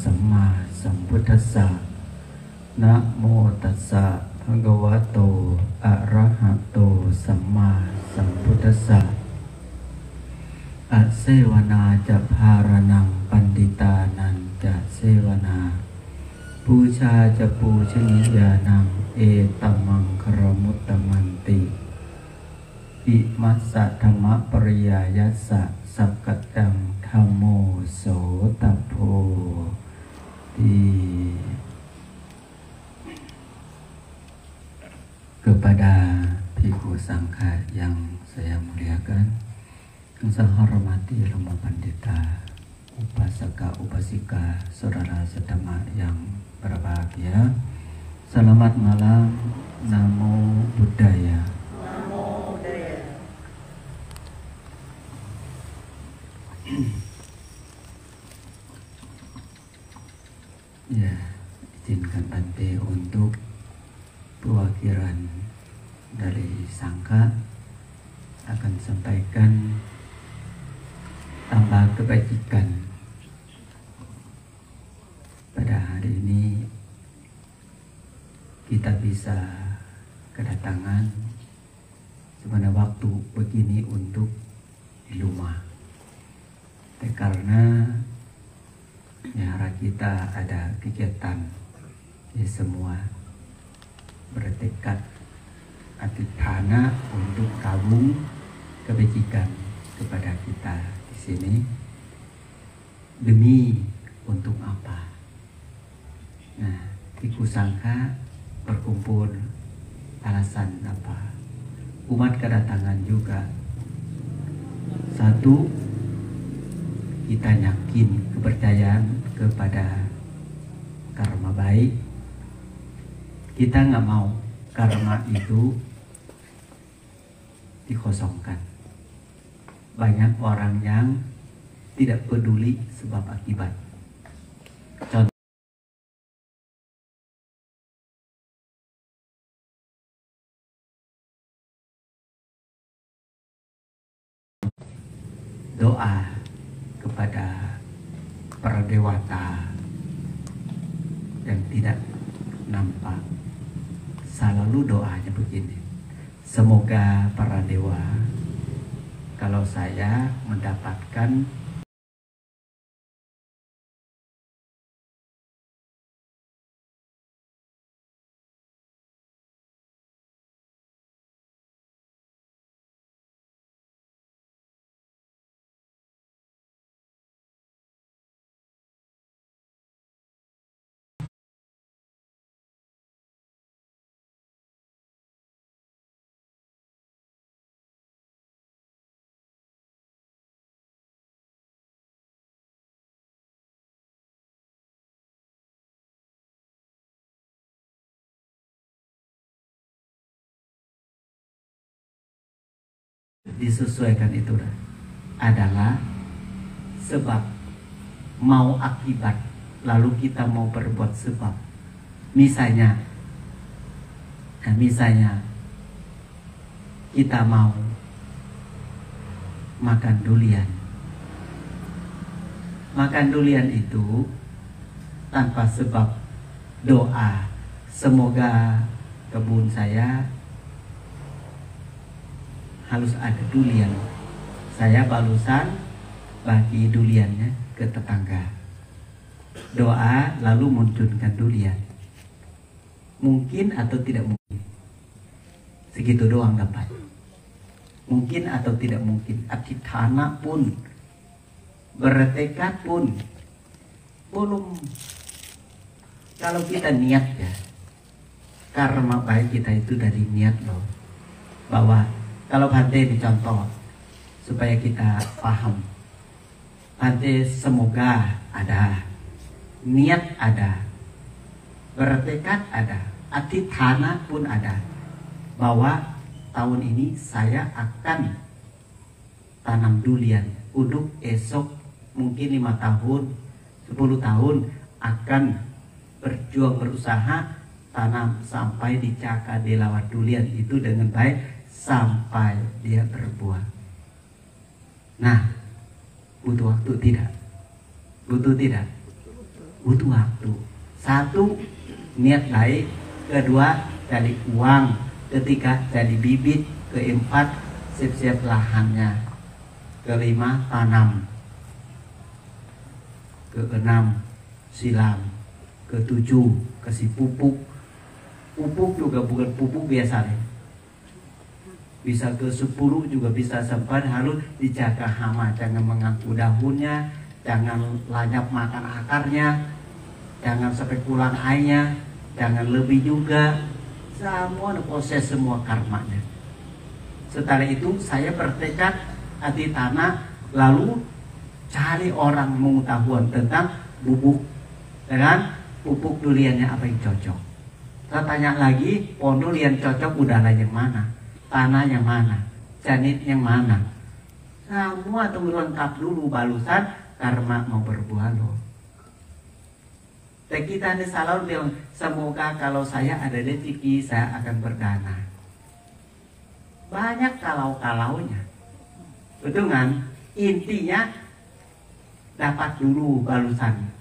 สัมมาสัมพุทธัสสะนะโมตัสสะภะคะวะโตอะระหะโตสัมมาสัมพุทธัสสะอะเสวนาจะภารนังปันดิตานันจะเสวนาปูชาจะปูชนียานังเอตัมมังครมุตตมันติอิมัสสะธรรมปริยายัสสะสักกัจจังธัมโมโสตโพติkepada Bhikkhu Sangha yang saya muliakan, yang saya hormati Romo Pandita, Upasaka Upasika, saudara sedama yang berbahagia. Selamat malam, Namo Buddhaya. Namo Buddhaya. Ya, izinkan Bante untuk perwakilan dari Sangha akan sampaikan tambah kebajikan. Pada hari ini kita bisa kedatangan sebenarnya waktu begini untuk di rumah. Karena nyara kita ada kegiatan ya, semua bertekad adithana untuk tabung kebajikan kepada kita di sini. Demi untuk apa? Nah, Bhikkhu Sangha berkumpul alasan apa? Umat kedatangan juga. Satu, kita yakin kepercayaan kepada karma baik. Kita nggak mau karma itu dikosongkan. Banyak orang yang tidak peduli sebab akibat. Contoh, doa kepada para dewata yang tidak nampak, selalu doanya begini: semoga para dewa, kalau saya mendapatkan disesuaikan itu adalah sebab mau akibat, lalu kita mau berbuat sebab. Misalnya kita mau makan durian. Makan durian itu tanpa sebab doa, semoga kebun saya harus ada durian, saya balusan bagi duriannya ke tetangga. Doa lalu munculkan durian. Mungkin atau tidak mungkin? Segitu doang dapat. Mungkin atau tidak mungkin? Adithana pun, bertekad pun belum. Kalau kita niat ya, karma baik kita itu dari niat loh. Bahwa kalau Bante dicontoh supaya kita paham, Bante semoga ada, niat ada, bertekad ada, adithana pun ada, bahwa tahun ini saya akan tanam durian untuk esok mungkin 5 tahun, 10 tahun akan berjuang berusaha tanam sampai di caka delawat durian itu dengan baik sampai dia berbuah. Nah, butuh waktu tidak? Butuh tidak? butuh waktu. Satu, niat baik. Kedua, cari uang. Ketiga, cari bibit. Keempat, siap-siap lahannya. Kelima, tanam. Keenam, silam. Ketujuh, kasih pupuk. Pupuk juga bukan pupuk biasa nih. Bisa ke 10 juga bisa sempat, harus dijaga hama. Jangan mengganggu daunnya, jangan lanyap makan akarnya, jangan sampai kurang airnya, jangan lebih juga. Semua proses, semua karmanya. Setelah itu saya bertekad hati tanah, lalu cari orang mengetahuan tentang bubuk dengan pupuk duriannya apa yang cocok. Saya tanya lagi, pohon durian cocok udara yang mana, tanah yang mana, janit yang mana. Semua tunggu lengkap dulu, balusan karma mau berbuah loh. Dan kita selalu bilang, semoga kalau saya ada rezeki saya akan berdana. Banyak kalau-kalaunya. Betul kan? Intinya dapat dulu balusan.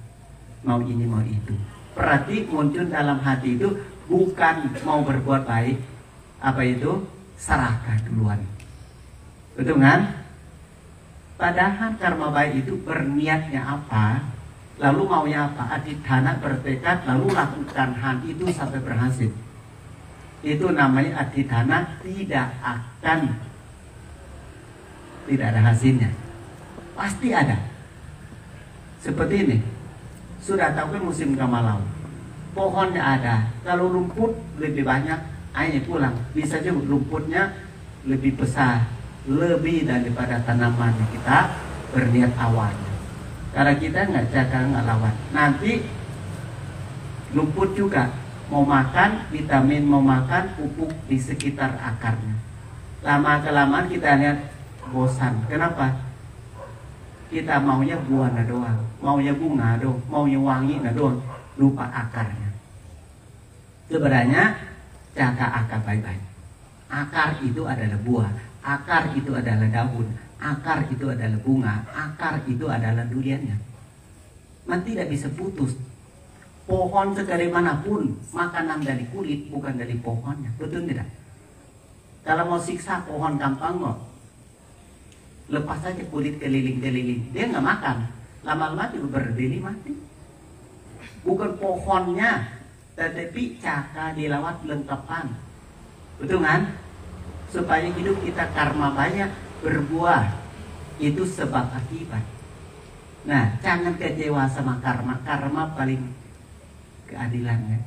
Mau ini mau itu. Berarti muncul dalam hati itu bukan mau berbuat baik. Apa itu? Serahkan duluan. Betul kan? Padahal karma baik itu berniatnya apa? Lalu maunya apa? Adhidhana bertekad lalu lakukan hal itu sampai berhasil. Itu namanya adhidhana tidak ada hasilnya. Pasti ada. Seperti ini. Sudah tahu kan musim kemarau. Pohonnya ada. Kalau rumput lebih banyak, airnya pulang. Bisa juga rumputnya lebih besar, lebih daripada tanaman yang kita berniat awalnya. Karena kita nggak jaga, nggak lawan, nanti rumput juga mau makan vitamin, mau makan pupuk di sekitar akarnya. Lama kelamaan kita lihat bosan. Kenapa? Kita maunya buahnya doang, maunya bunga doang, maunya wangi doang, lupa akarnya. Sebenarnya jaga akar baik-baik. Akar itu adalah buah, akar itu adalah daun, akar itu adalah bunga, akar itu adalah duriannya. Man tidak bisa putus. Pohon sekali manapun, makanan dari kulit bukan dari pohonnya. Betul tidak? Kalau mau siksa pohon gampang kok. Lepas saja kulit keliling-keliling, dia nggak makan. Lama-lama juga berdiri mati. Bukan pohonnya, tetapi cara dilawat lengkapan. Betul kan? Supaya hidup kita karma banyak, berbuah. Itu sebab akibat. Nah, jangan kecewa sama karma. Karma paling keadilannya.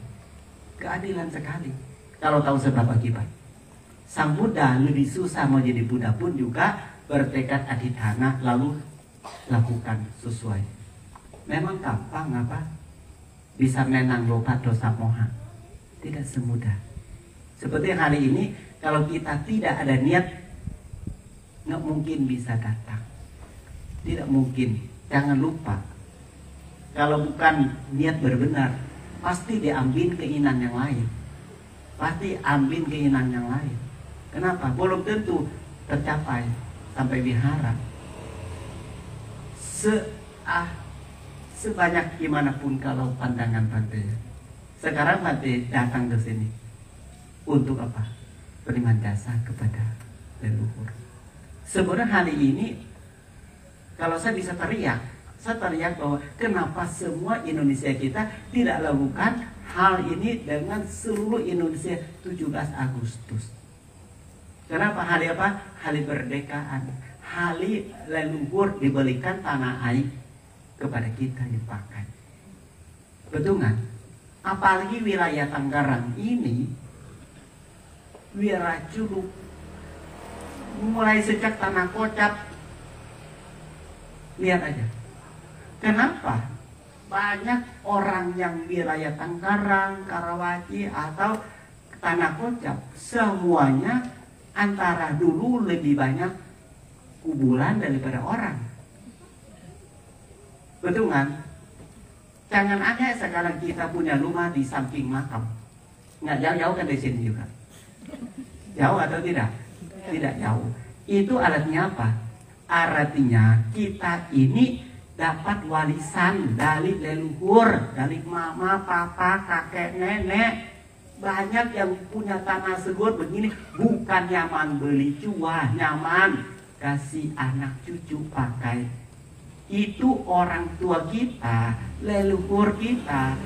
Keadilan sekali. Kalau tahu sebab akibat. Sang Buddha lebih susah mau jadi Buddha pun juga bertekad adhidhana lalu lakukan sesuai. Memang gampang apa? Bisa menang loba dosa moha. Tidak semudah. Seperti hari ini, kalau kita tidak ada niat, nggak mungkin bisa datang. Tidak mungkin. Jangan lupa, kalau bukan niat berbenar, pasti diambil keinginan yang lain. Pasti ambil keinginan yang lain. Kenapa? Belum tentu tercapai sampai wihara. Sebanyak gimana pun kalau pandangan Bante. Sekarang Bante datang ke sini untuk apa? Beriman jasa kepada leluhur. Sebenarnya hari ini kalau saya bisa teriak, saya teriak bahwa kenapa semua Indonesia kita tidak lakukan hal ini dengan seluruh Indonesia 17 Agustus. Kenapa? Hari apa? Hari kemerdekaan. Hari leluhur diberikan tanah air kepada kita yang pakai. Betul kan? Apalagi wilayah Tangerang ini, wilayah Curug, mulai sejak tanah kocap. Lihat aja. Kenapa? Banyak orang yang wilayah Tangerang, Karawaci atau Tanah Kocap, semuanya antara dulu lebih banyak kuburan daripada orang. Betul kan? Jangan ada sekarang kita punya rumah di samping makam. Nggak jauh-jauh kan di sini juga. Jauh atau tidak? Tidak jauh. Itu artinya apa? Artinya kita ini dapat warisan dari leluhur, dari mama, papa, kakek, nenek. Banyak yang punya tanah segot begini, bukan nyaman beli cuah, nyaman kasih anak cucu pakai. Itu orang tua kita, leluhur kita,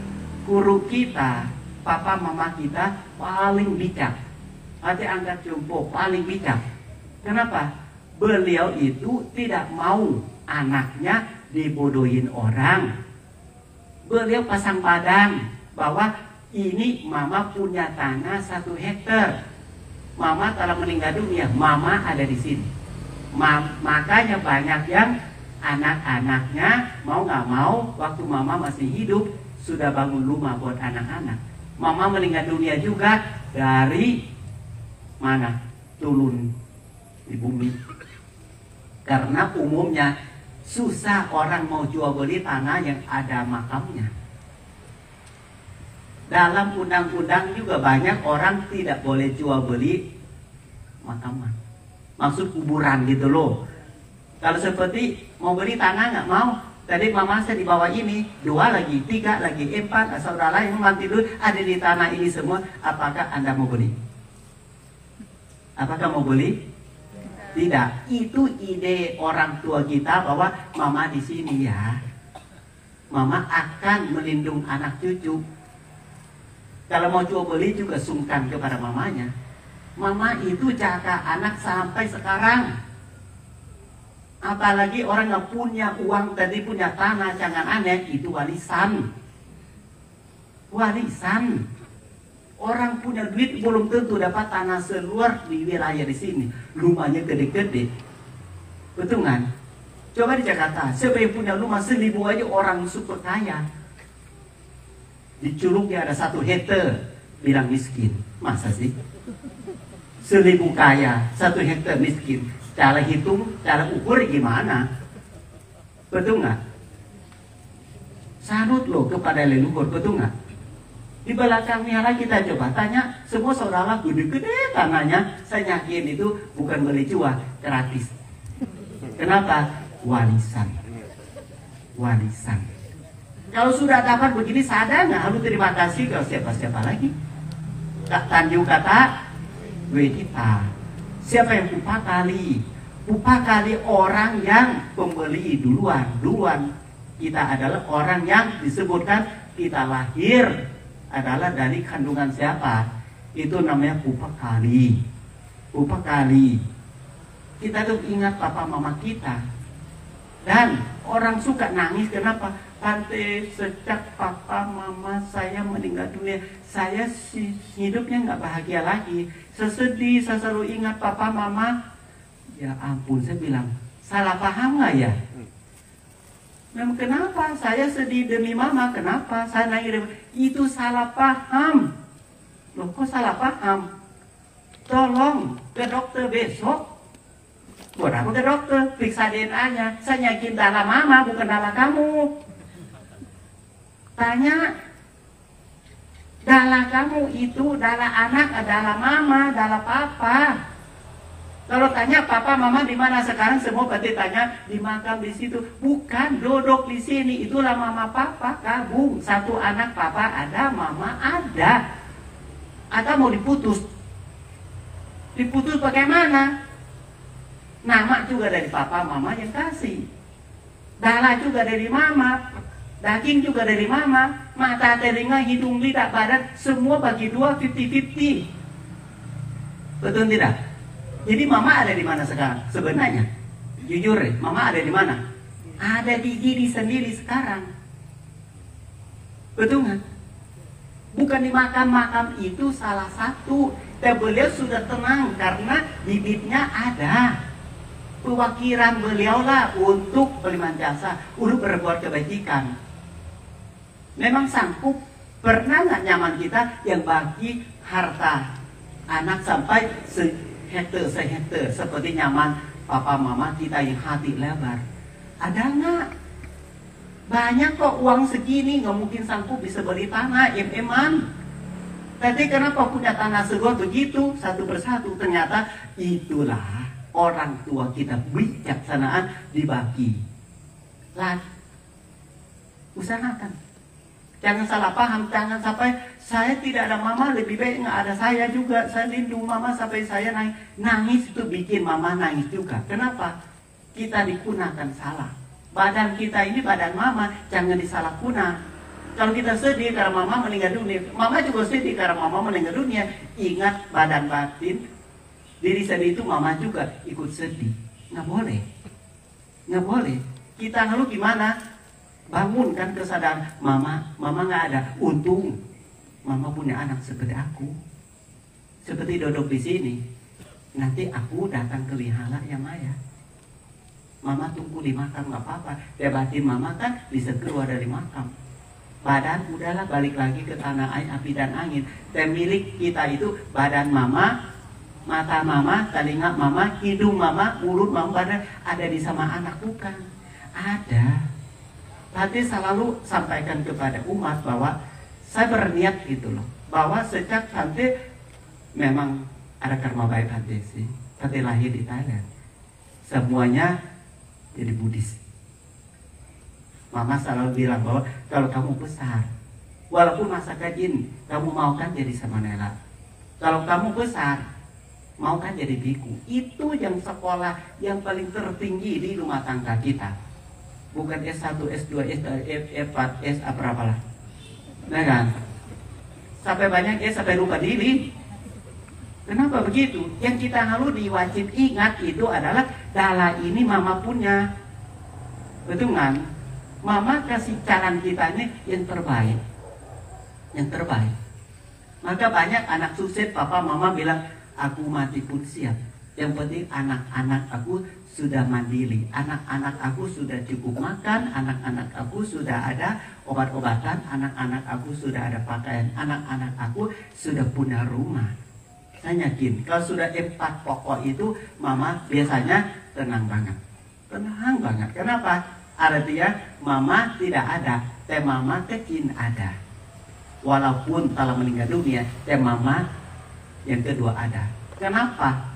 guru kita, papa mama kita paling bijak. Hati angkat jompo paling bijak. Kenapa? Beliau itu tidak mau anaknya dibodohin orang. Beliau pasang badan bahwa ini mama punya tanah 1 hektar. Mama kalau meninggal dunia, mama ada di sini. Makanya banyak yang anak-anaknya mau nggak mau waktu mama masih hidup sudah bangun rumah buat anak-anak. Mama meninggal dunia juga dari mana? Turun di bumi. Karena umumnya susah orang mau jual beli tanah yang ada makamnya. Dalam undang-undang juga banyak orang tidak boleh jual beli makaman. Maksud kuburan gitu loh. Kalau seperti mau beli tanah nggak mau. Tadi mama saya dibawa ini, 2 lagi, 3 lagi, 4 saudara yang mati dulu ada di tanah ini semua. Apakah Anda mau beli? Apakah mau beli? Tidak. Itu ide orang tua kita bahwa mama di sini ya. Mama akan melindungi anak cucu. Kalau mau jual beli juga sungkan kepada mamanya. Mama itu jaga anak sampai sekarang. Apalagi orang yang punya uang tadi, punya tanah, jangan aneh, itu warisan. Warisan. Orang punya duit belum tentu dapat tanah seluar di wilayah di sini. Rumahnya gede-gede. Betul kan? Coba di Jakarta, siapa yang punya rumah 1000 aja orang super kaya. Di Curugnya ada 1 hektar, bilang miskin. Masa sih? 1000 kaya, 1 hektar miskin. Cara hitung, cara ukur gimana? Betul nggak? Salut loh kepada leluhur, betul nggak? Di belakangnya lagi kita coba tanya, semua saudara gede-gede tanahnya. Saya yakin itu bukan beli cuah, gratis. Kenapa? Warisan. Warisan. Kalau sudah dapat begini sadar nggak harus terima kasih ke siapa-siapa lagi? Kak Tanjung kata, Wedita. Siapa yang upakali? Upakali orang yang pembeli duluan. Kita adalah orang yang disebutkan kita lahir adalah dari kandungan siapa? Itu namanya upakali. Upakali. Kita tuh ingat papa mama kita. Dan orang suka nangis kenapa? Tante, sejak papa mama saya meninggal dunia, saya hidupnya nggak bahagia lagi. Saya sedih, saya selalu ingat papa mama. Ya ampun, saya bilang, salah paham nggak ya? Memang kenapa? Saya sedih demi mama, kenapa? Saya nangis demi... Itu salah paham. Loh kok salah paham? Tolong ke dokter besok. Buat aku ke dokter, periksa DNA-nya. Saya yakin darah mama, bukan darah kamu. Tanya, darah kamu itu darah anak, darah mama, darah papa. Kalau tanya papa mama di mana sekarang, semua pasti tanya di makam di situ. Bukan, duduk di sini. Itulah mama papa gabung. 1 anak papa ada, mama ada. Atau mau diputus? Diputus bagaimana? Nama juga dari papa mama yang kasih. Darah juga dari mama. Daging juga dari mama, mata, telinga, hidung, lidah, badan, semua bagi 2, 50-50. Betul tidak? Jadi mama ada di mana sekarang? Sebenarnya, jujur mama ada di mana? Ada di diri sendiri sekarang. Betul nggak? Bukan di makam-makam itu salah satu. Dan beliau sudah tenang karena bibitnya ada. Perwakilan beliau lah untuk beriman jasa, untuk berbuat kebajikan. Memang sanggup. Pernah nggak nyaman kita yang bagi harta anak sampai sehektar seperti nyaman papa mama kita yang hati lebar? Ada nggak? Banyak kok uang segini, nggak mungkin sanggup bisa beli tanah eman. Tapi kenapa punya tanah segot begitu satu persatu? Ternyata itulah orang tua kita bijaksanaan dibagi. Usahakan. Jangan salah paham, jangan sampai saya tidak ada mama, lebih baik nggak ada saya juga. Saya lindung mama sampai saya nangis itu bikin mama nangis juga. Kenapa? Kita digunakan salah. Badan kita ini badan mama, jangan disalahguna. Kalau kita sedih karena mama meninggal dunia, mama juga sedih karena mama meninggal dunia. Ingat badan batin, diri sendiri itu mama juga ikut sedih. Nggak boleh. Nggak boleh. Kita lalu gimana? Bangunkan kesadaran. Mama nggak ada. Untung mama punya anak seperti aku. Seperti duduk di sini. Nanti aku datang ke lihala yang Maya. Mama tunggu di makam nggak apa-apa. Batin mama kan bisa keluar dari makam. Badan udahlah balik lagi ke tanah air, api dan angin. Dan milik kita itu badan mama, mata mama, telinga mama, hidung mama, mulut mama, badan ada di sama anak bukan? Ada. Tadi selalu sampaikan kepada umat bahwa saya berniat gitu loh, bahwa sejak Bante memang ada karma baik Bante sih. Bante lahir di Thailand, semuanya jadi Buddhis. Mama selalu bilang bahwa kalau kamu besar, walaupun masa kajin, kamu mau kan jadi samanera. Kalau kamu besar, mau kan jadi biku. Itu yang sekolah yang paling tertinggi di rumah tangga kita. Bukan S1, S2, S4, S apalah. Nah kan? Sampai banyak sampai lupa diri. Kenapa begitu? Yang kita harus diwajib ingat itu adalah dala ini mama punya. Betul kan? Mama kasih jalan kita ini yang terbaik. Yang terbaik. Maka banyak anak sukses, papa mama bilang, aku mati pun siap. Yang penting anak-anak aku sudah mandiri. Anak-anak aku sudah cukup makan. Anak-anak aku sudah ada obat-obatan. Anak-anak aku sudah ada pakaian. Anak-anak aku sudah punya rumah. Saya yakin kalau sudah 4 pokok itu, mama biasanya tenang banget. Tenang banget. Kenapa? Artinya mama tidak ada, tapi mama kecil ada. Walaupun telah meninggal dunia, tapi mama yang kedua ada. Kenapa?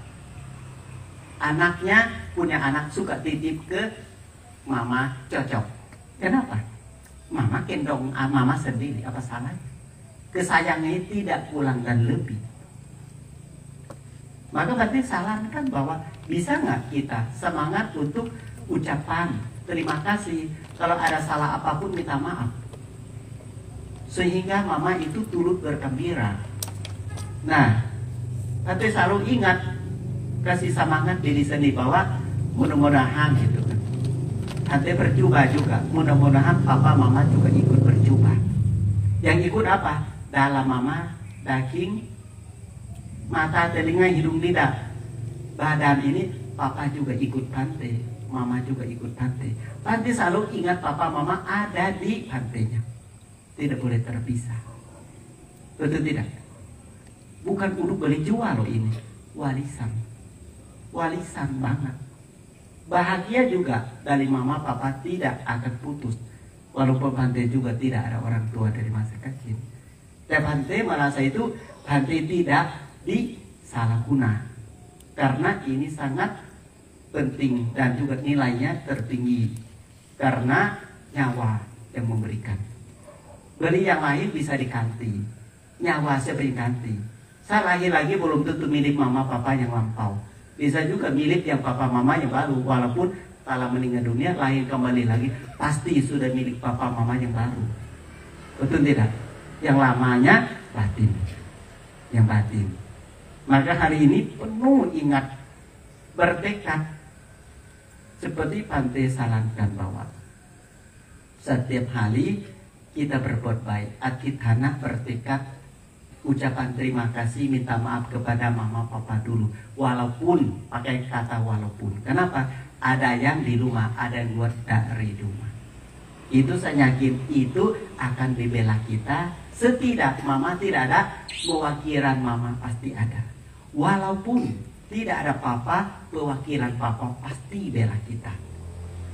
Anaknya punya anak suka titip ke mama cocok. Kenapa? Mama kendong mama sendiri, apa salahnya? Kesayangnya tidak pulang dan lebih. Maka berarti sarankan bahwa bisa nggak kita semangat untuk ucapan terima kasih, kalau ada salah apapun minta maaf, sehingga mama itu turut bergembira. Nah, tapi selalu ingat, kasih semangat diri sendiri bahwa mudah-mudahan gitu kan. Nanti bercoba juga, mudah-mudahan papa mama juga ikut bercoba. Yang ikut apa? Dalam mama, daging, mata, telinga, hidung, lidah, badan ini papa juga ikut Bante, mama juga ikut Bante. Bante selalu ingat papa mama ada di Bantenya. Tidak boleh terpisah. Betul tidak? Bukan untuk beli jual loh ini. Warisan. Warisan banget. Bahagia juga dari mama papa tidak akan putus. Walaupun Bante juga tidak ada orang tua dari masa kecil. Dan Bante merasa itu Bante tidak disalahguna. Karena ini sangat penting dan juga nilainya tertinggi. Karena nyawa yang memberikan. Beli yang lain bisa diganti. Nyawa siapa yang ganti? Saya lagi belum tentu milik mama papa yang lampau. Bisa juga milik yang papa mama yang baru. Walaupun telah meninggal dunia, lahir kembali lagi, pasti sudah milik papa mama yang baru. Betul tidak? Yang lamanya batin. Yang batin. Maka hari ini penuh ingat, bertekad, seperti Bante sarankan bahwa setiap hari kita berbuat baik. Adhitthana bertekad, ucapan terima kasih, minta maaf kepada mama papa dulu. Walaupun, pakai kata walaupun. Kenapa? Ada yang di rumah, ada yang luar dari rumah. Itu saya yakin itu akan dibela kita. Setidak mama tidak ada, pewakilan mama pasti ada. Walaupun tidak ada papa, pewakilan papa pasti bela kita.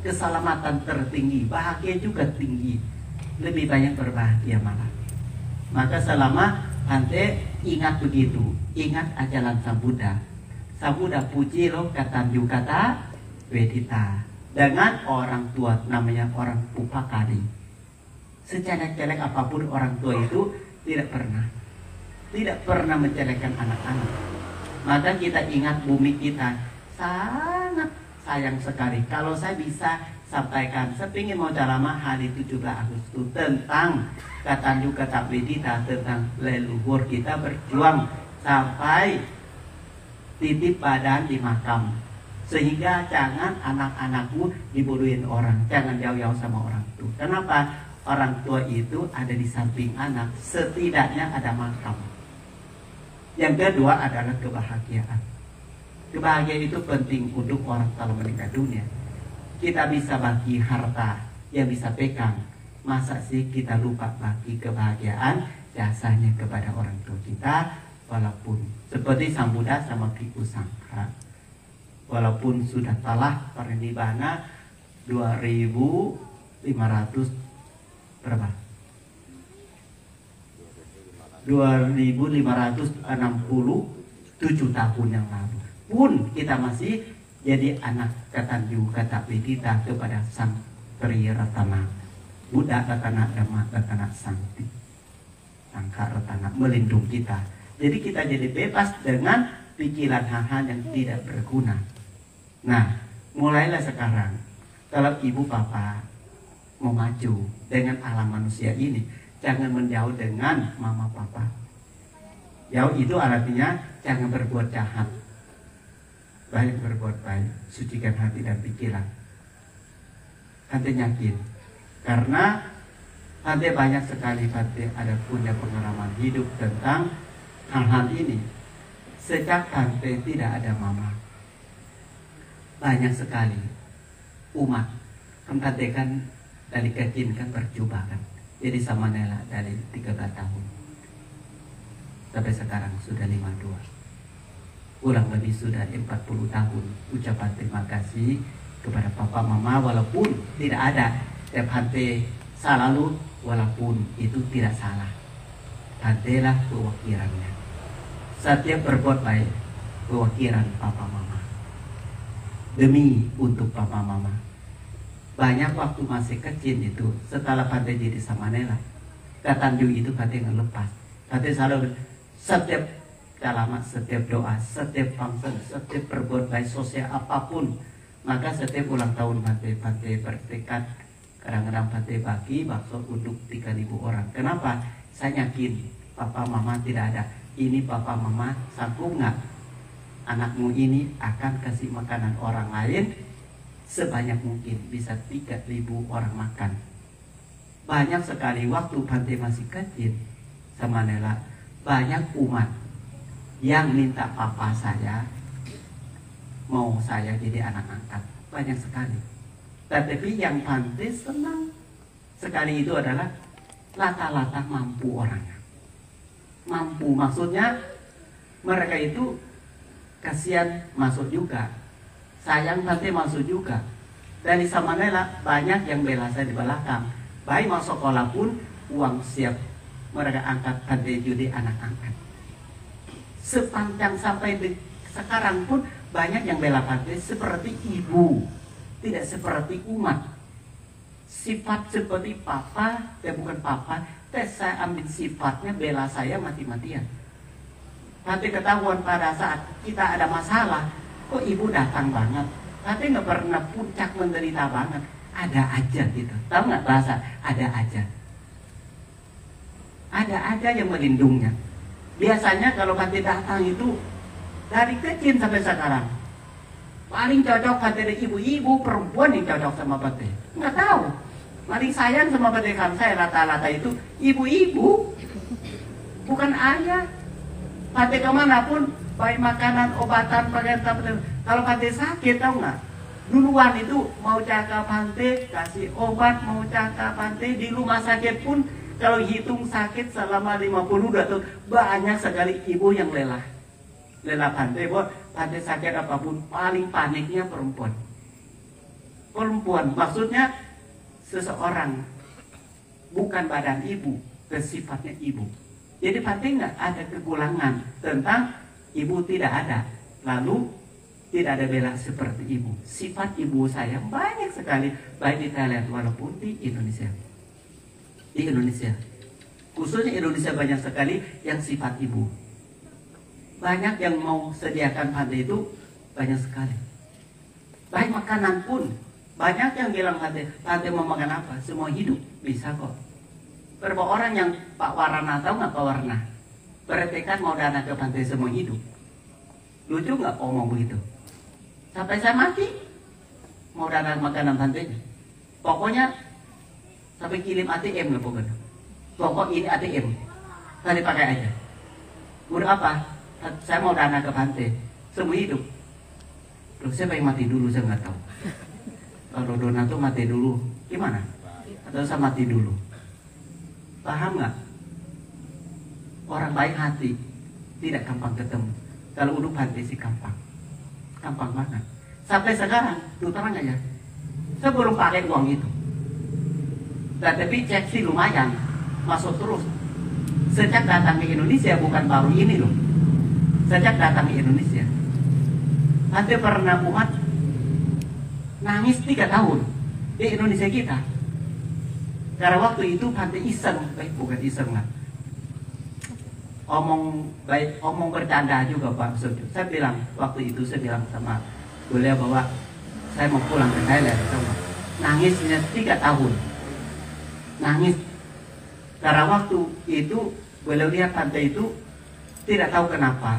Keselamatan tertinggi, bahagia juga tinggi. Lebih banyak berbahagia malah. Maka selama Bante ingat begitu, ingat ajaran Sang Buddha. Sang Buddha puji lo kata wedita. Dengan orang tua namanya orang upakari. Sejelek-jelek apapun orang tua itu tidak pernah menjelekkan anak-anak. Maka kita ingat bumi kita sangat sayang sekali. Kalau saya bisa sampaikan, saya ingin mau ceramah hari 17 Agustus tentang katanju kata Bidita, tentang leluhur kita berjuang sampai titip badan di makam. Sehingga jangan anak-anakmu dibodohin orang, jangan jauh-jauh sama orang tua. Kenapa? Orang tua itu ada di samping anak, setidaknya ada makam. Yang kedua adalah kebahagiaan. Kebahagiaan itu penting untuk orang kalau meninggal dunia. Kita bisa bagi harta yang bisa pegang. Masa sih kita lupa bagi kebahagiaan jasanya kepada orang tua kita, walaupun seperti Sang Buddha sama Bhikkhu Sangha. Walaupun sudah telah parinibbana 2500 berapa? 2567 tahun yang lalu pun kita masih jadi anak katanju kata Bidita kepada Sang Tri Ratana, Buddha Ratana, Dhamma Ratana, Sangti, Sangha Ratana melindungi kita. Jadi kita jadi bebas dengan pikiran hal-hal yang tidak berguna. Nah, mulailah sekarang kalau ibu papa mau maju dengan alam manusia ini, jangan menjauh dengan mama papa. Jauh itu artinya jangan berbuat jahat, baik berbuat baik, sucikan hati dan pikiran. Hati yakin, karena hati banyak sekali hati ada punya pengalaman hidup tentang hal-hal ini. Sejak hati tidak ada mama, banyak sekali umat kan dari kecil kan berjubah kan. Jadi sama Nela dari 13 tahun sampai sekarang sudah 52. Kurang lebih sudah 40 tahun ucapan terima kasih kepada papa mama, walaupun tidak ada setiap hati selalu, walaupun itu tidak salah. Hatilah kewakilannya. Setiap berbuat baik kewakilan papa mama. Demi untuk papa mama. Banyak waktu masih kecil itu setelah pandai jadi sama Nela, katanju itu katanya ngelepas. Katanya selalu setiap kalimat, setiap doa, setiap function, setiap berbuat baik sosial apapun. Maka setiap ulang tahun pantai bertekad, kadang-kadang pantai bagi bakso untuk 3.000 orang. Kenapa? Saya yakin papa mama tidak ada. Ini papa mama sanggup nggak anakmu ini akan kasih makanan orang lain sebanyak mungkin, bisa 3.000 orang makan. Banyak sekali waktu pantai masih kecil sama Nela, banyak umat yang minta papa saya mau saya jadi anak angkat, banyak sekali. Tetapi yang pantai senang sekali itu adalah lata-lata mampu orangnya. Mampu maksudnya mereka itu kasihan masuk juga, sayang pantai masuk juga. Dari sama Nela banyak yang bela saya di belakang. Baik mau sekolah pun uang siap mereka angkat pantai jadi anak angkat. Sepanjang sampai sekarang pun banyak yang bela pantai seperti ibu, tidak seperti umat. Sifat seperti papa, bukan papa, saya ambil sifatnya bela saya mati-matian. Nanti ketahuan pada saat kita ada masalah, kok ibu datang banget, nanti nggak pernah puncak menderita banget, ada aja gitu. Tahu nggak bahasa ada aja? Ada aja yang melindungnya. Biasanya kalau nanti datang itu dari kecil sampai sekarang paling cocok hati ibu-ibu, perempuan yang cocok sama Pate. Nggak tahu. Paling sayang sama pendidikan saya rata-rata itu ibu-ibu, bukan ayah. Pate kemanapun, baik makanan, obatan, pakaian, kalau Pate sakit, tahu nggak? Duluan itu mau cakap Pate, kasih obat, mau cakap Pate di rumah sakit pun, kalau hitung sakit selama 52 tahun, banyak sekali ibu yang lelah. Lelah Pate, buat Pate sakit apapun, paling paniknya perempuan. Perempuan, maksudnya seseorang bukan badan ibu, sifatnya ibu. Jadi Pate nggak ada kekurangan tentang ibu, tidak ada. Lalu tidak ada bela seperti ibu. Sifat ibu saya banyak sekali, baik di Thailand walaupun di Indonesia. di Indonesia. Khususnya Indonesia banyak sekali yang sifat ibu. Banyak yang mau sediakan pantai itu banyak sekali. Baik makanan pun banyak yang bilang pantai mau makan apa? Semua hidup bisa kok. Berapa orang yang Pak Warna tahu nggak Pak Warna? Bertekad mau dana ke pantai semua hidup. Lucu nggak ngomong begitu? Sampai saya mati mau dana makanan pantainya. Pokoknya sampai kirim ATM lah pokoknya. Pokok ini ATM, tadi pakai aja. Udah apa? Saya mau dana ke pantai, semua hidup. Loh, siapa yang mati dulu saya nggak tahu. Kalau donatur mati dulu, gimana? Atau saya mati dulu? Paham nggak? Orang baik hati tidak gampang ketemu. Kalau udah pantai sih gampang banget. Sampai sekarang, tuh terang aja, saya belum pakai uang itu. Dan tapi cek sih lumayan, masuk terus. Sejak datang ke Indonesia, bukan baru ini loh. Sejak datang ke Indonesia, pantai pernah umat nangis 3 tahun di Indonesia kita. Karena waktu itu pantai iseng, bukan iseng lah. Omong bercanda juga Pak Sujo. Saya bilang waktu itu sama beliau bahwa saya mau pulang ke Thailand. Nangisnya 3 tahun. Nangis. Karena waktu itu beliau lihat pantai itu tidak tahu kenapa.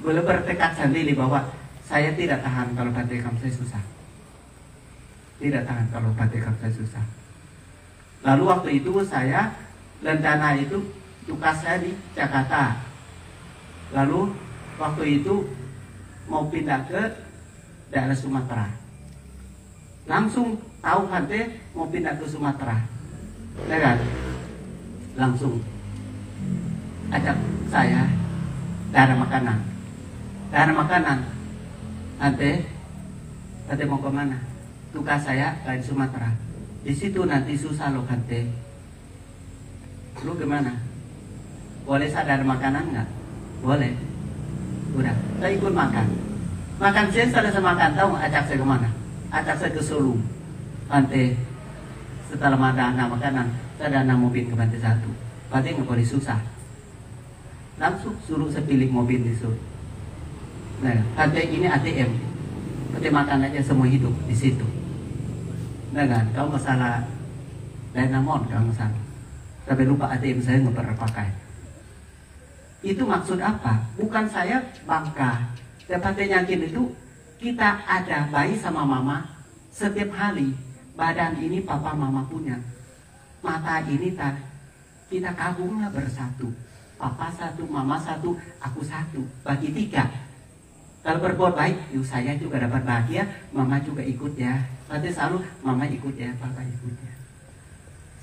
Beliau bertekad sendiri bahwa saya tidak tahan kalau pantai Kamsai susah. Tidak tahan kalau pantai Kamsai susah. Lalu waktu itu saya rencana itu tugas saya di Jakarta. Lalu waktu itu mau pindah ke daerah Sumatera. Langsung tahu pantai mau pindah ke Sumatera. Ya kan? Langsung ajak saya daerah makanan. Nanti mau ke mana? Tugas saya dari Sumatera. Di situ nanti susah loh Kante. Lu gimana? Boleh sadar makanan nggak? Boleh. Udah, saya ikut makan. Makan siang selesai makan, tahu nggak ajak saya kemana? Ajak saya ke Solo. Pantai. Setelah dana makanan, saya dana mobil ke pantai 1. Pantai nggak boleh susah. Langsung suruh saya pilih mobil di Solo. Nah, pantai ini ATM. Pantai makan aja semua hidup di situ. Nah kan, kalau masalah Dynamon kalau masalah. Tapi lupa ATM saya nggak pernah pakai. Itu maksud apa? Bukan saya bangga. Dan pantai yakin itu kita ada bayi sama mama setiap hari. Badan ini papa mama punya. Mata ini kita kagumnya bersatu. Papa 1, mama 1, aku 1. Bagi 3. Kalau berbuat baik, yuk saya juga dapat bahagia, mama juga ikut ya. Nanti selalu mama ikut ya, papa ikut ya.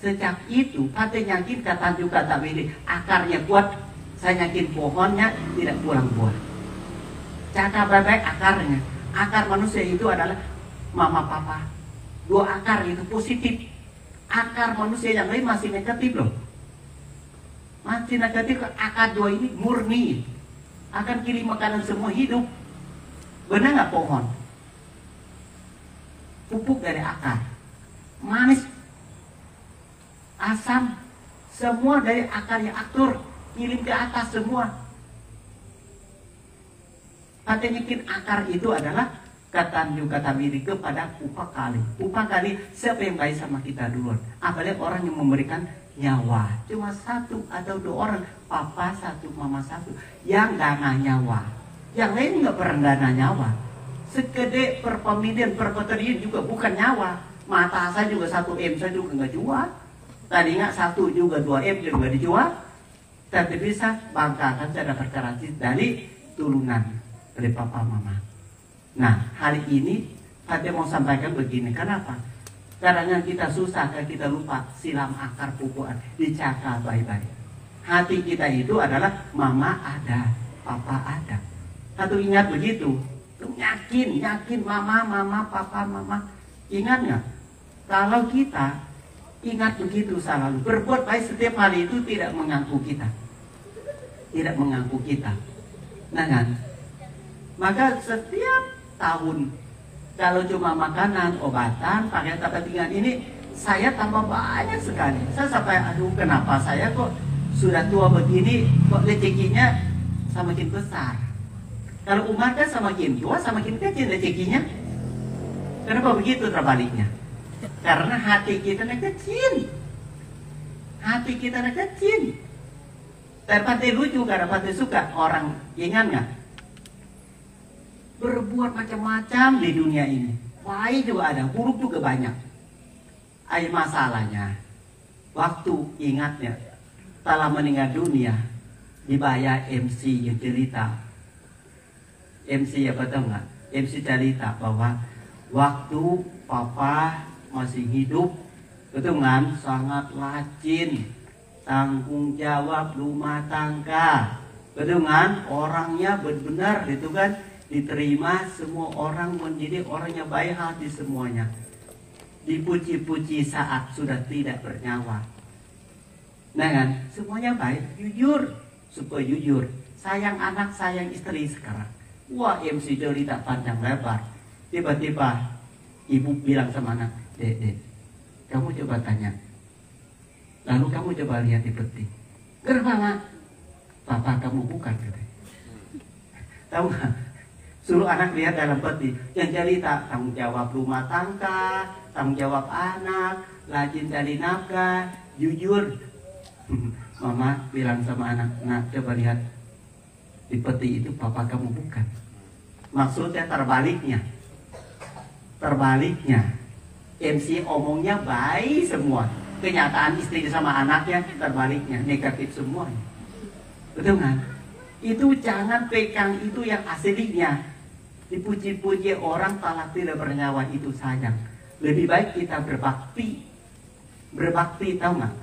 Sejak itu, pantai yakin kata juga tak pilih. Akarnya kuat. Saya yakin pohonnya tidak pulang buah. Cara baik akarnya. Akar manusia itu adalah mama papa. 2 akar itu positif. Akar manusia yang lain masih negatif loh. Masih negatif. Akar 2 ini murni. Akan kirim makanan semua hidup. Benar nggak pohon? Pupuk dari akar. Manis. Asam. Semua dari akar yang atur. Kirim ke atas semua. Katanya akar itu adalah kata diri kepada upakali. Upakali siapa yang baik sama kita duluan. Apalagi orang yang memberikan nyawa. Cuma 1 atau 2 orang. Papa 1, mama 1. Yang dana nyawa. Yang lain nggak pernah dana nyawa. Segede perpemilian, perkoterian juga bukan nyawa. Mata saya juga 1 M saya juga nggak jual. Tadi nggak 1 juga 2 M juga dijual. Tapi bisa banggakan saya dapat garansi dari turunan dari papa mama. Nah hari ini saya mau sampaikan begini. Kenapa? Karena kita susah, kalau kita lupa silam akar pupuan, dijaga baik-baik. Hati kita itu adalah mama ada, papa ada. Satu ingat begitu. Yakin mama, papa, mama. Ingat nggak? Kalau kita ingat begitu selalu, berbuat baik setiap hari itu tidak mengganggu kita. Tidak mengganggu kita. Nah kan? Maka setiap tahun kalau cuma makanan, obatan, pakaian tempat tinggal ini saya tambah banyak sekali. Saya sampai aduh kenapa saya kok sudah tua begini kok rezekinya semakin besar. Kalau umat kan semakin tua semakin kecil rezekinya. Kenapa begitu terbaliknya? Karena hati kita kecil. Hati kita kecil. Tapi lucu karena pasti suka orang ingat nggak? Berbuat macam-macam di dunia ini. Baik juga ada, buruk juga banyak. Air masalahnya, waktu ingatnya, telah meninggal dunia, dibayar MC yang cerita. MC apa tahu nggak? MC cerita bahwa waktu papa masih hidup, betul kan? Sangat rajin, tanggung jawab rumah tangga, betul kan? Orangnya benar-benar itu kan diterima semua orang menjadi orangnya baik hati semuanya. Dipuji-puji saat sudah tidak bernyawa. Nah kan, semuanya baik, jujur, supaya jujur. Sayang anak, sayang istri sekarang. Wah, MC cerita panjang lebar. Tiba-tiba ibu bilang sama anak, Dek, kamu coba tanya. Lalu kamu coba lihat di peti. Kenapa nak? Papa kamu bukan, katanya. Tahu nggak? Suruh anak lihat dalam peti. Yang cerita tanggung jawab rumah tangga, tanggung jawab anak, rajin cari nafkah, jujur. Mama bilang sama anak, nak coba lihat di peti itu papa kamu bukan. Maksudnya terbaliknya. Terbaliknya. MC omongnya baik semua. Kenyataan istri sama anaknya terbaliknya, negatif semuanya. Betul kan? Itu jangan pegang itu yang aslinya. Dipuji-puji orang talak tidak bernyawa itu sayang. Lebih baik kita berbakti. Berbakti tahu nggak?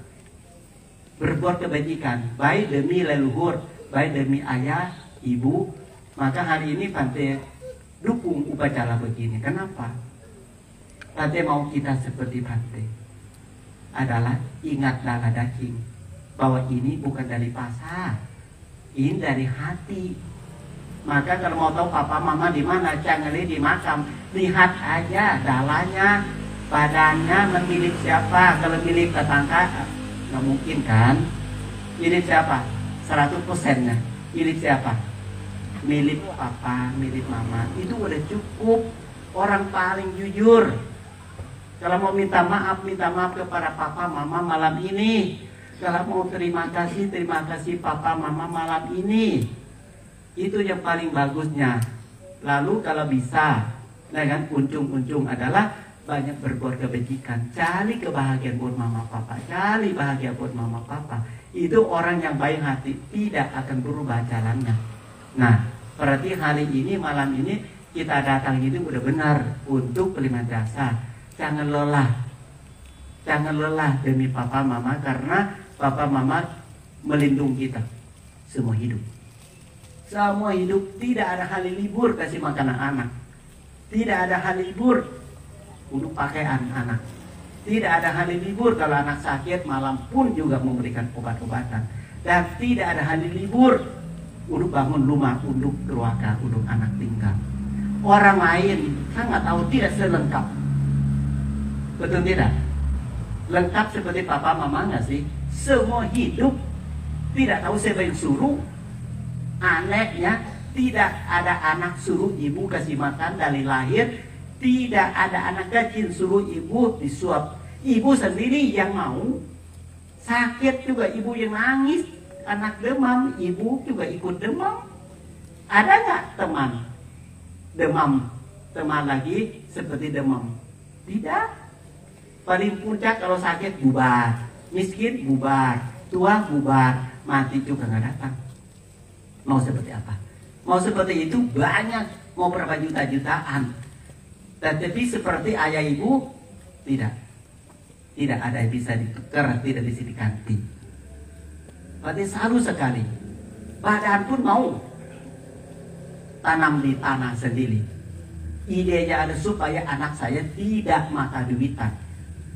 Berbuat kebajikan, baik demi leluhur, baik demi ayah, ibu. Maka hari ini Bante dukung upacara begini. Kenapa? Bante mau kita seperti Bante. Adalah ingat darah daging. Bahwa ini bukan dari pasar. Ini dari hati. Maka kalau mau tahu papa mama di mana, jangan lihat di makam. Lihat aja dalanya, badannya memilih siapa. Kalau milik tetangga, nggak mungkin kan? Milik siapa? 100%-nya. Milik siapa? Milik papa, milik mama. Itu udah cukup. Orang paling jujur. Kalau mau minta maaf kepada papa mama malam ini. Kalau mau terima kasih papa mama malam ini. Itu yang paling bagusnya. Lalu kalau bisa, nah kan ujung-ujung adalah banyak berbuat kebajikan. Cari kebahagiaan buat mama papa. Cari bahagia buat mama papa. Itu orang yang baik hati tidak akan berubah jalannya. Nah, berarti hari ini malam ini kita datang itu udah benar untuk terima jasa. Jangan lelah. Jangan lelah demi papa mama karena papa mama melindungi kita semua hidup. Semua hidup tidak ada hari libur kasih makanan anak. Tidak ada hari libur untuk pakaian anak. Tidak ada hari libur kalau anak sakit malam pun juga memberikan obat-obatan. Dan tidak ada hari libur untuk bangun rumah, untuk keluarga, untuk anak tinggal. Orang lain sangat tahu tidak selengkap. Betul tidak? Lengkap seperti papa mama nggak sih? Semua hidup tidak tahu siapa yang suruh. Anehnya tidak ada anak suruh ibu kasih makan dari lahir. Tidak ada anak kecil suruh ibu disuap. Ibu sendiri yang mau. Sakit juga ibu yang nangis. Anak demam, ibu juga ikut demam. Ada nggak teman? Demam. Teman lagi seperti demam. Tidak. Paling puncak kalau sakit bubar. Miskin bubar. Tua bubar. Mati juga nggak datang. Mau seperti apa? Mau seperti itu banyak. Mau berapa juta-jutaan. Tetapi seperti ayah ibu, tidak. Tidak ada yang bisa ditukar, tidak bisa diganti. Berarti selalu sekali. Badan pun mau tanam di tanah sendiri. Idenya ada supaya anak saya tidak mata duitan.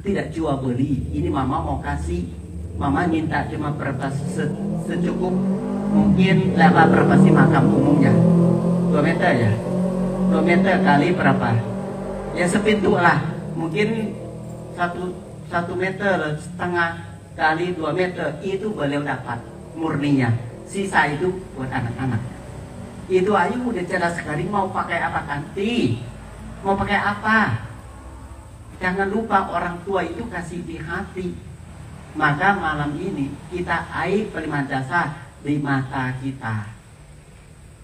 Tidak jual beli. Ini mama mau kasih. Mama minta cuma berapa secukup. Mungkin berapa sih makam umumnya? 2 meter ya? 2 meter kali berapa? Ya sepintu lah. Mungkin satu 1,5 meter kali 2 meter itu beliau dapat murninya. Sisa itu buat anak-anak. Itu ayu udah cerdas sekali, mau pakai apa ganti, mau pakai apa. Jangan lupa orang tua itu kasih di hati. Maka malam ini kita air pelimpahan jasa di mata kita.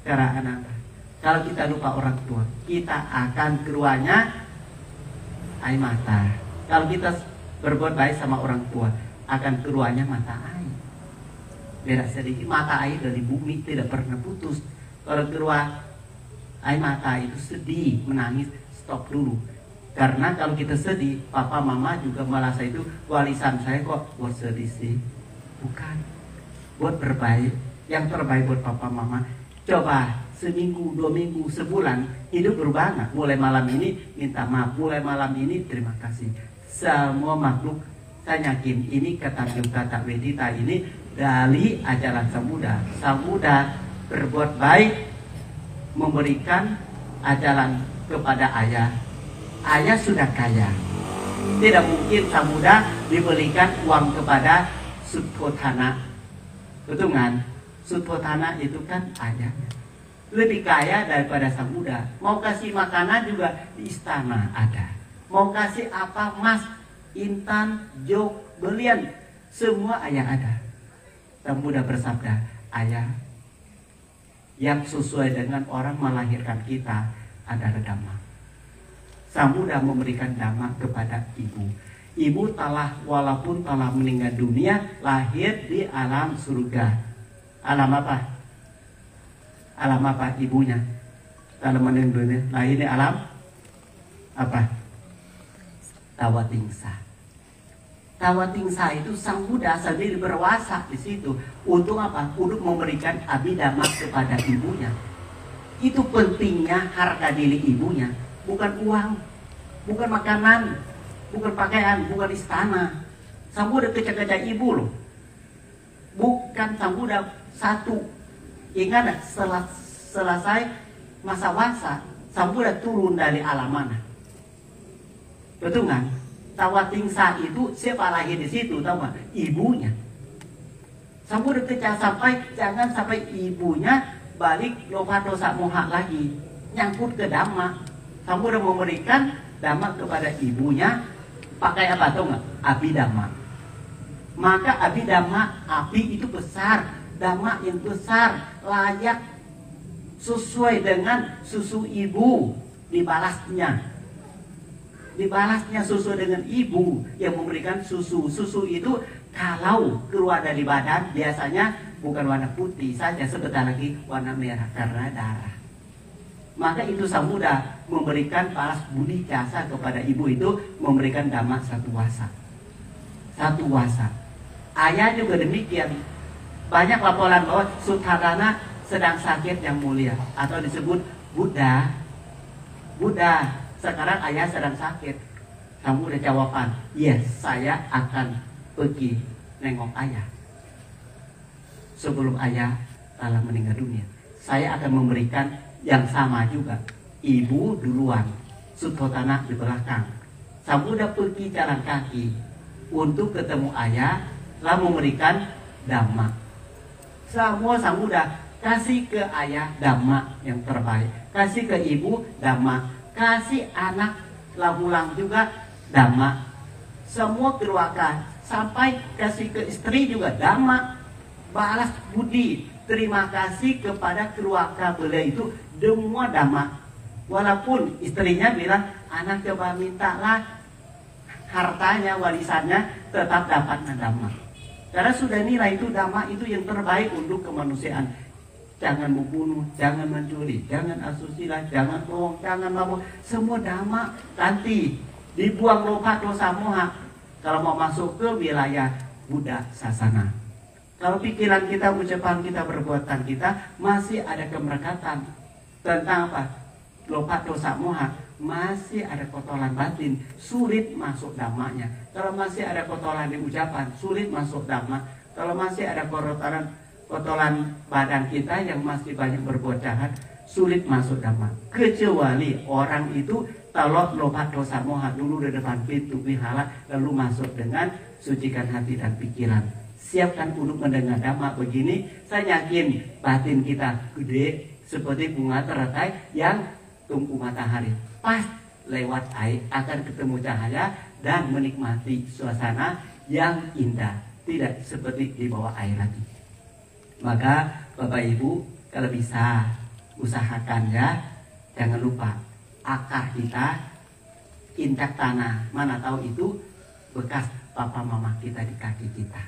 Karena anak, kalau kita lupa orang tua, kita akan keluarnya air mata. Kalau kita berbuat baik sama orang tua, akan keluarnya mata air. Beda sedikit, mata air dari bumi tidak pernah putus. Kalau keluar air mata itu sedih, menangis, stop dulu. Karena kalau kita sedih, papa mama juga merasa itu warisan saya kok buat sedih sih. Bukan, buat berbaik. Yang terbaik buat papa mama. Coba seminggu, 2 minggu, sebulan hidup berubah nggak? Mulai malam ini minta maaf, mulai malam ini terima kasih. Semua makhluk saya yakin ini kata Wedita ini dari ajaran Sambuddha. Sambuddha berbuat baik, memberikan ajaran kepada ayah. Ayah sudah kaya, tidak mungkin Sambuddha diberikan uang kepada Sutthothana. Betul kan? Sutthothana itu kan ayahnya lebih kaya daripada Sambuddha. Mau kasih makanan juga di istana ada. Mau kasih apa, emas, intan, jok, berlian, semua ayah ada. Sambuddha bersabda, ayah, yang sesuai dengan orang melahirkan kita adalah Dhamma. Sambuddha memberikan Dhamma kepada ibu. Ibu walaupun telah meninggal dunia, lahir di alam surga. Alam apa? Alam apa ibunya? Dalam meninggal dunia, lahir di alam apa? Tawatingsa. Tawatingsa itu Sang Buddha sendiri berwasa di situ. Untuk apa? Untuk memberikan abhidhamma kepada ibunya. Itu pentingnya harga diri ibunya. Bukan uang, bukan makanan, bukan pakaian, bukan istana. Sang Buddha kejar-kejar ibu loh. Bukan Sang Buddha satu. Ingat, selesai masa wasa, Sang Buddha turun dari alam mana? Betul kan? Tawatingsa itu siapa lahir di situ, tahu nggak? Ibunya. Sang Buddha kejar jangan sampai ibunya balik lopa dosa moha lagi, nyangkut ke Dhamma. Sang Buddha memberikan Dhamma kepada ibunya, pakai apa tahu nggak? Abhidhamma. Maka abhidhamma, api itu besar, Dhamma yang besar, layak, sesuai dengan susu ibu, dibalasnya. Dibalasnya sesuai dengan ibu yang memberikan susu. Susu itu kalau keluar dari badan biasanya bukan warna putih saja, sebentar lagi warna merah karena darah. Maka itu Sang Buddha memberikan balas budi jasa kepada ibu itu, memberikan Dhamma satu wasa. Satu wasa. Ayah juga demikian. Banyak laporan bahwa Sutthothana sedang sakit yang mulia, atau disebut Buddha. Buddha, sekarang ayah sedang sakit. Kamu udah jawaban, yes, saya akan pergi nengok ayah. Sebelum ayah telah meninggal dunia, saya akan memberikan yang sama juga. Ibu duluan, Sutthothana di belakang. Kamu udah pergi jalan kaki untuk ketemu ayah, lalu memberikan Dhamma. Semua Sang Buddha kasih ke ayah Dhamma yang terbaik, kasih ke ibu Dhamma, kasih anak lamulang juga Dhamma. Semua keluarga sampai kasih ke istri juga Dhamma. Balas budi, terima kasih kepada keluarga beliau itu semua Dhamma. Walaupun istrinya bilang, anak coba mintalah hartanya, warisannya, tetap dapat Dhamma. Karena sudah nilai itu Dhamma itu yang terbaik untuk kemanusiaan. Jangan membunuh, jangan mencuri, jangan asusila, jangan bohong, jangan mabuk. Semua Dhamma nanti dibuang loka dosa moha. Kalau mau masuk ke wilayah Buddha Sasana. Kalau pikiran kita, ucapan kita, perbuatan kita masih ada kemerekatan tentang apa? Loka dosa moha, masih ada kotoran batin, sulit masuk Dhammanya. Kalau masih ada kotoran di ucapan, sulit masuk Dhamma. Kalau masih ada kotoran badan kita yang masih banyak berbuat jahat, sulit masuk Dhamma. Kecuali orang itu Taruh lobat dosa moha dulu di depan pintu wihara, lalu masuk dengan sucikan hati dan pikiran. Siapkan untuk mendengar dhamma begini. Saya yakin batin kita gede seperti bunga teratai yang tunggu matahari. Pas lewat air akan ketemu cahaya dan menikmati suasana yang indah. Tidak seperti di bawah air lagi. Maka Bapak Ibu kalau bisa usahakan ya, jangan lupa akar kita injak tanah. Mana tahu itu bekas papa mama kita di kaki kita.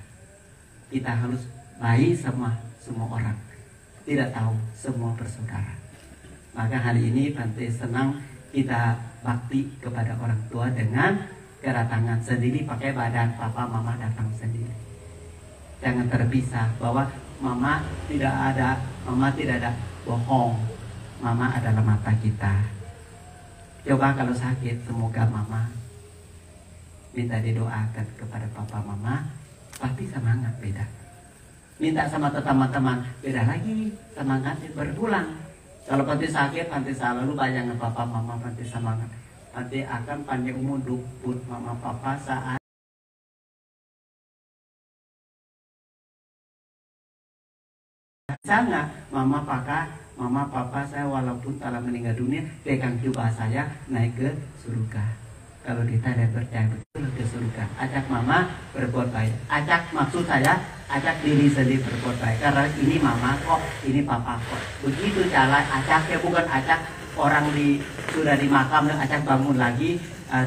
Kita harus baik sama semua orang, tidak tahu semua bersaudara. Maka hari ini Bante senang kita bakti kepada orang tua dengan kedatangan sendiri, pakai badan papa mama datang sendiri. Jangan terpisah bahwa mama tidak ada bohong. Mama adalah mata kita. Coba kalau sakit, semoga mama minta didoakan kepada papa mama, pasti semangat beda. Minta sama teman-teman, beda lagi, semangatnya berulang. Kalau Bante sakit, Bante selalu bayangkan papa mama, Bante semangat. Bante akan panjang umur dukut mama papa saat sana mama papa saya walaupun telah meninggal dunia, pegang juga saya naik ke surga. Kalau kita tidak percaya betul ke surga, ajak mama berbuat baik. Ajak maksud saya, ajak diri sendiri berbuat baik. Karena ini mama kok, ini papa kok. Begitu cara ajaknya, bukan ajak orang sudah di makam, ajak bangun lagi,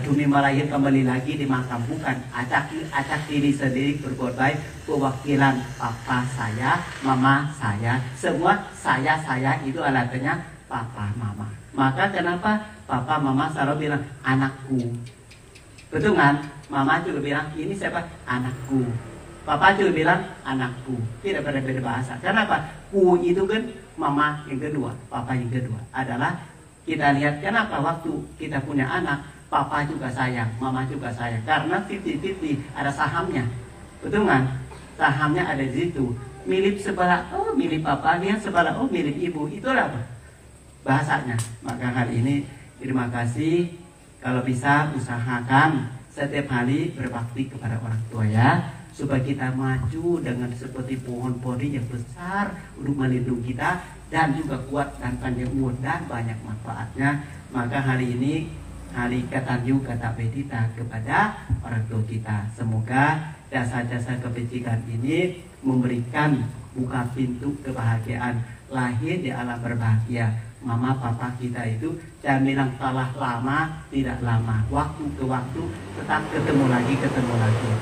dunia melahir kembali lagi di makam. Bukan, ajak diri sendiri berbuat baik. Perwakilan papa saya, mama saya, semua saya itu alatnya papa mama. Maka kenapa papa mama selalu bilang anakku, betul kan? Mama juga bilang ini siapa? Anakku. Papa juga bilang anakku. Tidak berbeda bahasa. Kenapa? Ku itu kan mama yang kedua, papa yang kedua. Adalah kita lihat kenapa waktu kita punya anak, papa juga sayang, mama juga sayang. Karena 50-50 ada sahamnya, betul kan? Sahamnya ada di situ. Milik sebelah, oh milik papa, lihat sebelah, oh milik ibu. Itulah apa? Bahasanya. Maka hari ini terima kasih. Kalau bisa usahakan setiap hari berbakti kepada orang tua ya, supaya kita maju dengan seperti pohon-pohon yang besar untuk melindungi kita dan juga kuat dan panjang umur dan banyak manfaatnya. Maka hari ini hari katanyu kata bedita kepada orang tua kita. Semoga jasa-jasa kebajikan ini memberikan buka pintu kebahagiaan lahir di alam berbahagia. Mama papa kita itu jangan bilang kalah lama, tidak lama, waktu ke waktu tetap ketemu lagi.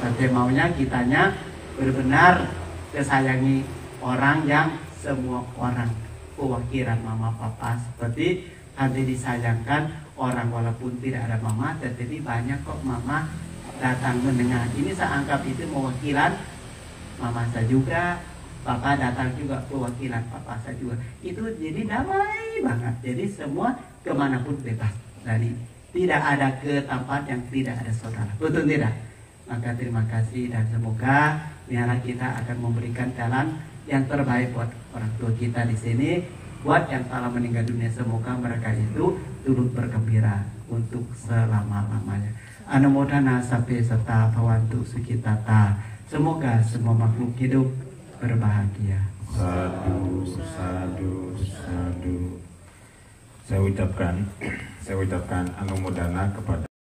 Tapi maunya kitanya benar-benar kesayangi orang yang semua orang perwakilan mama papa seperti nanti disayangkan orang walaupun tidak ada mama, tetapi banyak kok mama datang mendengar. Ini saya anggap itu mewakilan mama saya juga. Papa datang juga perwakilan papa saya juga. Itu jadi damai banget. Jadi semua kemanapun bebas. Dari tidak ada ke tempat yang tidak ada saudara. Betul tidak? Maka terima kasih dan semoga biarlah kita akan memberikan jalan yang terbaik buat orang tua kita di sini. Buat yang telah meninggal dunia, semoga mereka itu turut bergembira untuk selama-lamanya. Anumodana sape serta pawantu sukitata. Semoga semua makhluk hidup berbahagia. Sadu, sadu, sadu. Saya ucapkan anumodana kepada